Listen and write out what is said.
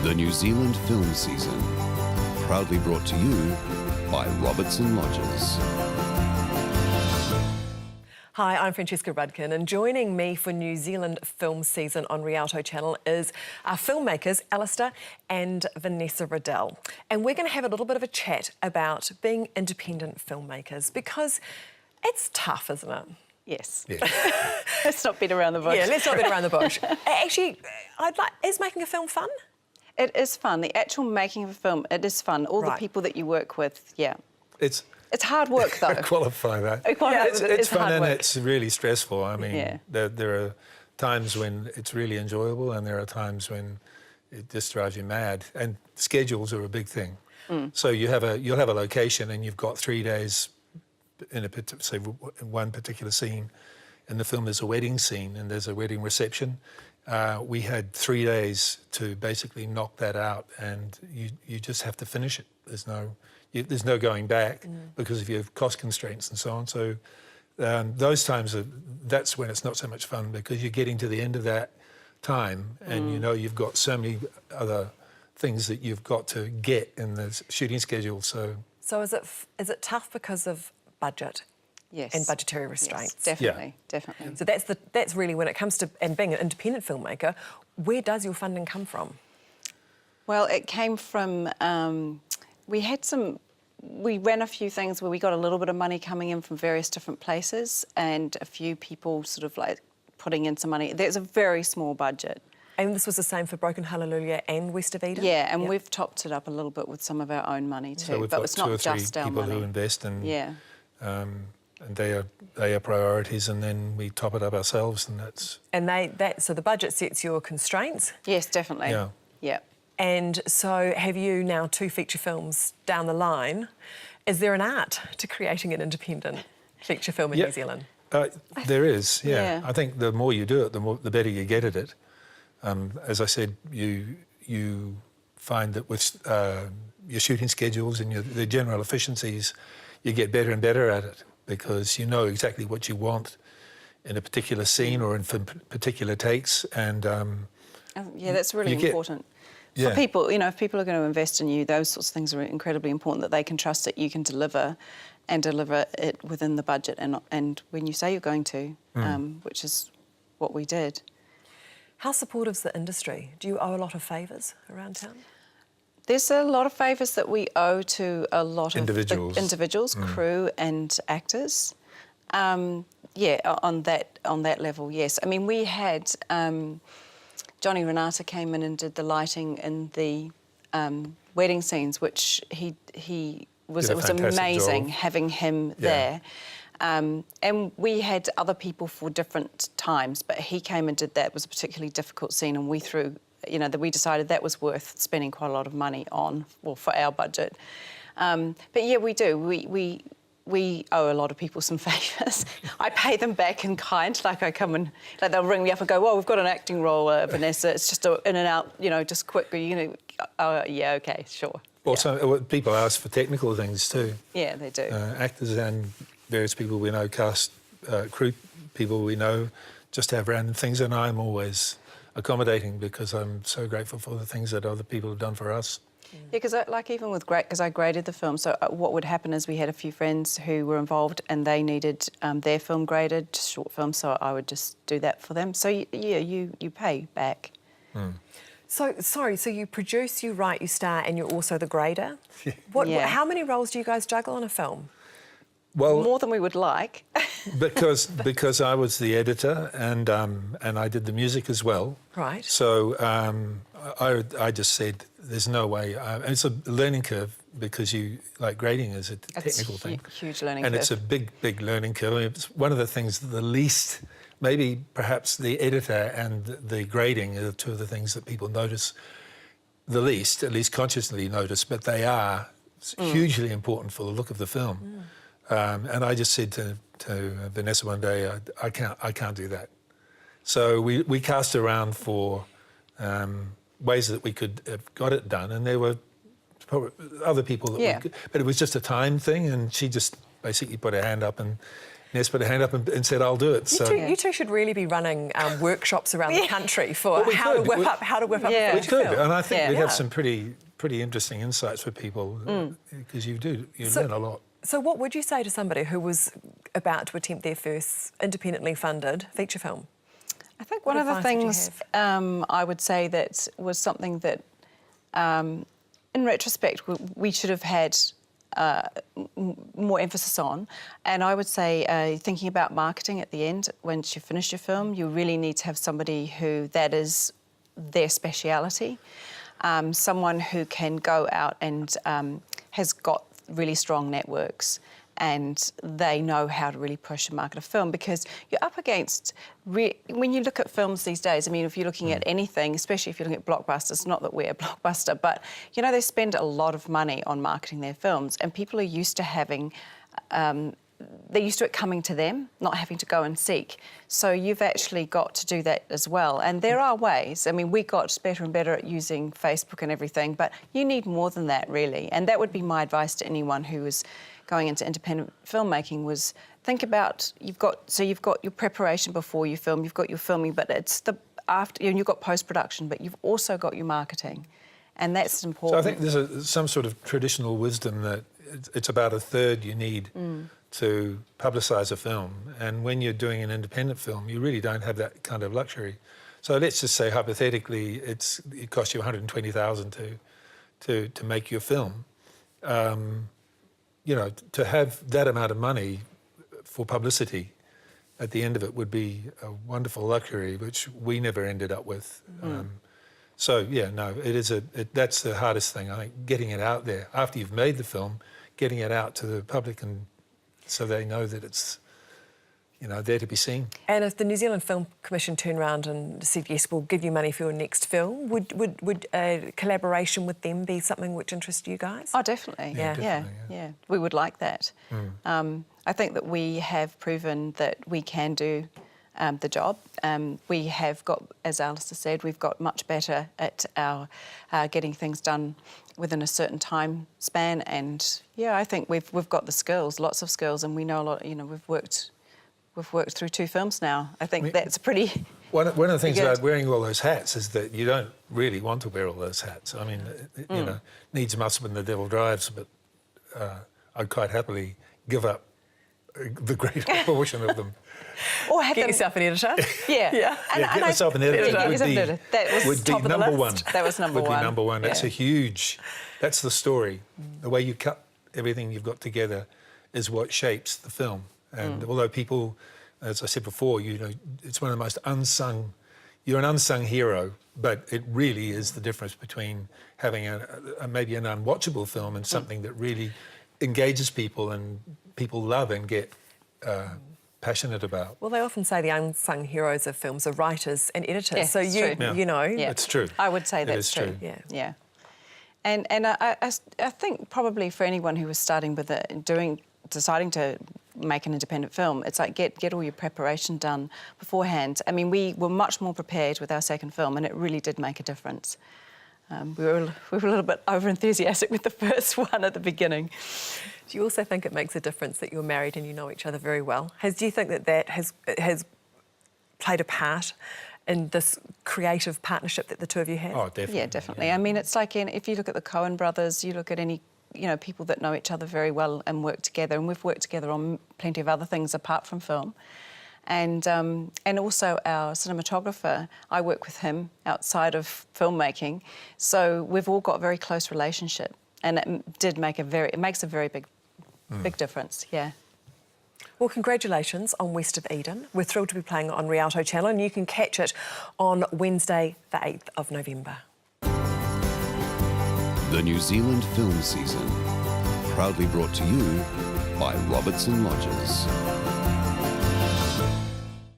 The New Zealand film season, proudly brought to you by Robertson Lodges. Hi, I'm Francesca Rudkin, and joining me for New Zealand film season on Rialto Channel is our filmmakers, Alistair and Vanessa Riddell. And we're going to have a little bit of a chat about being independent filmmakers, because it's tough, isn't it? Yes. Yeah. Let's not beat around the bush. Yeah, let's not beat around the bush. Actually, is making a film fun? It is fun. The actual making of a film, it is fun. All the people that you work with, yeah. It's hard work, though. I qualify that. It's fun and it's really stressful. I mean, there are times when it's really enjoyable and there are times when it just drives you mad. And schedules are a big thing. So you'll have a location and you've got 3 days in one particular scene. In the film, there's a wedding scene and there's a wedding reception. We had 3 days to basically knock that out, and you just have to finish it. There's no going back because of your cost constraints and so on. So those times that's when it's not so much fun, because you're getting to the end of that time and you know you've got so many other things that you've got to get in the shooting schedule. So is it tough because of budget? Yes. And budgetary restraints. Yes, definitely, definitely. So that's really when it comes to, and being an independent filmmaker, where does your funding come from? Well, it came from, we ran a few things where we got a little bit of money coming in from various different places, and a few people sort of like putting in some money. There's a very small budget. And this was the same for Broken Hallelujah and West of Eden? Yeah, and we've topped it up a little bit with some of our own money too. So we've but got it's not just our money. 2 or 3 people who invest, and and they are priorities, and then we top it up ourselves, and that's. And so the budget sets your constraints. Yes, definitely. Yeah. Yeah. And so have you now 2 feature films down the line? Is there an art to creating an independent feature film in New Zealand? There is, yeah. I think the more you do it, the better you get at it. As I said, you find that with your shooting schedules and the general efficiencies, you get better and better at it, because you know exactly what you want in a particular scene or in particular takes, and yeah, that's really important. For people, you know, if people are going to invest in you, those sorts of things are incredibly important, that they can trust that you can deliver and deliver it within the budget and when you say you're going to, which is what we did. How supportive is the industry? Do you owe a lot of favours around town? There's a lot of favours that we owe to a lot of individuals, crew and actors. Yeah, on that level, yes. I mean, we had Johnny Renata came in and did the lighting in the wedding scenes, which it was amazing job. having him there. And we had other people for different times, but he came and did that. It was a particularly difficult scene, and we decided that was worth spending quite a lot of money on, well, for our budget. But yeah, we do. We owe a lot of people some favours. I pay them back in kind, like I come and they'll ring me up and go, "Well, we've got an acting role, Vanessa. It's just in and out, just quick. Yeah, okay, sure." Also, people ask for technical things too. Yeah, they do. Actors and various people we know, cast, crew people we know, just have random things, and I'm always accommodating because I'm so grateful for the things that other people have done for us. Yeah, because even with because I graded the film, so what would happen is we had a few friends who were involved and they needed their film graded, just short film, so I would just do that for them. So yeah, you pay back. So you produce, you write, you star, and you're also the grader? How many roles do you guys juggle on a film? Well, more than we would like. because I was the editor and I did the music as well. Right. So I just said, there's no way. It's a learning curve, because grading is a technical thing. Huge learning curve. And it's a big learning curve. I mean, it's one of the things that the least, maybe perhaps the editor and the grading are the 2 of the things that people notice the least, at least consciously notice, but they are hugely important for the look of the film. And I just said to Vanessa one day, I can't do that. So we cast around for ways that we could have got it done, and there were probably other people that we could, but it was just a time thing, and she just basically put her hand up and Ness put her hand up and said, "I'll do it." You two should really be running workshops around the country for Well, how to whip up Yeah. We could, and I think we'd have Yeah. some pretty interesting insights for people because you learn a lot. So what would you say to somebody who was about to attempt their first independently funded feature film? I think one of the things I would say that was something that, in retrospect, we should have had more emphasis on. And I would say thinking about marketing at the end, once you finish your film, you really need to have somebody who that is their speciality. Someone who can go out and has got really strong networks and they know how to really push and market a film, because you're up against, when you look at films these days, I mean, if you're looking at anything, especially if you're looking at blockbusters, not that we're a blockbuster, but, you know, they spend a lot of money on marketing their films, and people are used to having, they're used to it coming to them, not having to go and seek. So you've actually got to do that as well. And there are ways. I mean, we got better and better at using Facebook and everything, but you need more than that, really. And that would be my advice to anyone who was going into independent filmmaking, was think about, you've got your preparation before you film, you've got your filming, but it's the after, and you've got post-production, but you've also got your marketing. And that's important. So I think there's some sort of traditional wisdom that it's about a third you need to publicise a film. And when you're doing an independent film, you really don't have that kind of luxury. So let's just say, hypothetically, it costs you $120,000 to make your film. You know, to have that amount of money for publicity at the end of it would be a wonderful luxury, which we never ended up with. So, yeah, no, that's the hardest thing, I think, getting it out there. After you've made the film, getting it out to the public, and so they know that it's, you know, there to be seen. And if the New Zealand Film Commission turned around and said, yes, we'll give you money for your next film, would a collaboration with them be something which interests you guys? Oh, definitely. Yeah. We would like that. I think that we have proven that we can do the job. We have got, as Alistair said, we've got much better at our getting things done within a certain time span. And yeah, I think we've got the skills, lots of skills, and we know a lot. You know, we've worked through 2 films now. I think that's pretty. One of the things about wearing all those hats is that you don't really want to wear all those hats. I mean, you know, needs must when the devil drives, but I'd quite happily give up the greater portion of them. Or have Get yourself an editor. Yeah. Get myself an editor. That was top of the number list. one. That was number one. Would be number one. Yeah. That's a huge. That's the story. The way you cut everything you've got together is what shapes the film. And although people, as I said before, you know, it's one of the most unsung. You're an unsung hero, but it really is the difference between having maybe an unwatchable film and something that really engages people and people love and get passionate about. Well, they often say the unsung heroes of films are writers and editors. Yeah, so you know, It's true. I would say that's true. Yeah. And I think probably for anyone who was starting with deciding to make an independent film, it's like get all your preparation done beforehand. I mean, we were much more prepared with our second film, and it really did make a difference. We were a little bit over-enthusiastic with the first one at the beginning. Do you also think it makes a difference that you're married and you know each other very well? Do you think that has played a part in this creative partnership that the two of you have? Oh, definitely. Yeah, definitely. I mean, it's like if you look at the Coen brothers, you look at any, you know, people that know each other very well and work together, and we've worked together on plenty of other things apart from film. And also our cinematographer, I work with him outside of filmmaking, so we've all got a very close relationship, and it makes a very big difference. Yeah. Well, congratulations on West of Eden. We're thrilled to be playing it on Rialto Channel, and you can catch it on Wednesday, the 8th of November. The New Zealand film season, proudly brought to you by Robertson Lodges.